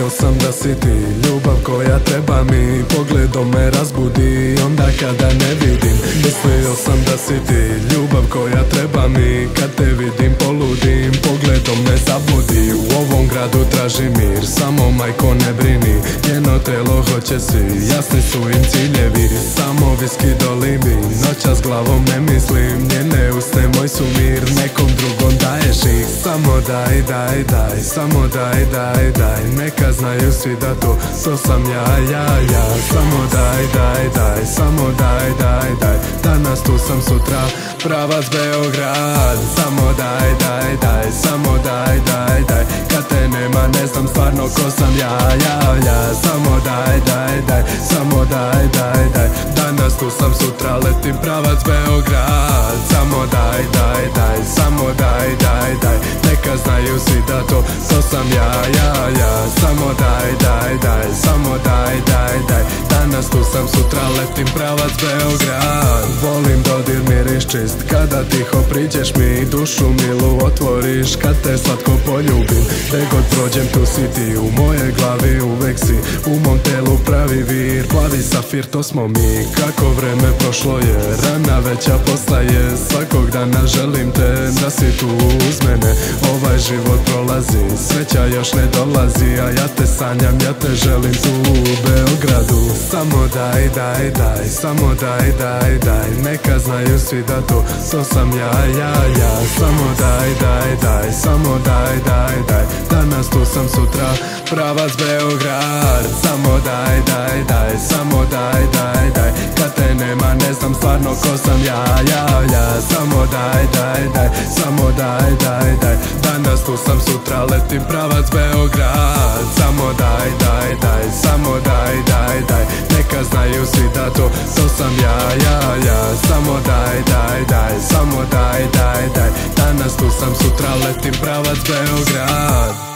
Mislio sam da si ti ljubav koja treba mi, pogledom me razbudi onda kada ne vidim. Mislio sam da si ti ljubav koja treba mi, kad te vidim poludim, pogledom me zabudi. U ovom gradu traži mir, samo majko ne brini, njeno telo hoće si, jasni su im ciljevi. Samo viski doli mi, noćas glavom ne mislim, njene usne moj su mir, nekom drugom daješ ih. Samo daj, daj, daj, samo daj, daj, daj, neka znaju svi da to sam ja. Samo daj, daj, daj, samo daj, daj, daj, danas tu sam, sutra pravac Beograd. Samo daj, daj, daj, samo daj, daj, daj, kad te nema ne znam stvarno ko sam ja. Samo daj, daj, daj, samo daj, daj, daj, danas tu sam, sutra letim pravac Beograd. Samo daj, daj, daj, samo daj, daj, daj, neka znaju svi da to sam ja. Samo daj, daj, daj, samo daj, daj, daj, danas tu sam, sutra letim pravac Beograd. Volim dodir miris čist, kada tiho priđeš mi, dušu milu otvoriš, kad te slatko poljubim. Gde god prođem tu si ti, u moje glavi uvek si, u mom telu pravi vir, plavi safir to smo mi. Kako vreme prošlo je, rana veća postaje, svakog dana želim te, da si tu uz mene. Ovaj život prolazi, sreća još ne dolazi, a ja te sanjam, ja te želim tu u Beogradu. Samo daj, daj, daj, samo daj, daj, daj, neka znaju svi da to sam ja. Samo daj, daj, daj, samo daj, daj, daj, danas tu sam, sutra pravac Beograd. Samo daj, daj, daj, samo daj, daj, daj, kad te nema ne znam stvarno ko sam ja. Samo daj, daj, daj, samo daj, daj, daj, danas tu sam, sutra letim pravac Beograd. Samo daj, daj, daj, samo daj, daj, daj, neka znaju svi da to sam ja. Samo daj, daj, daj, samo daj, daj, daj, danas tu sam, sutra letim pravac Beograd.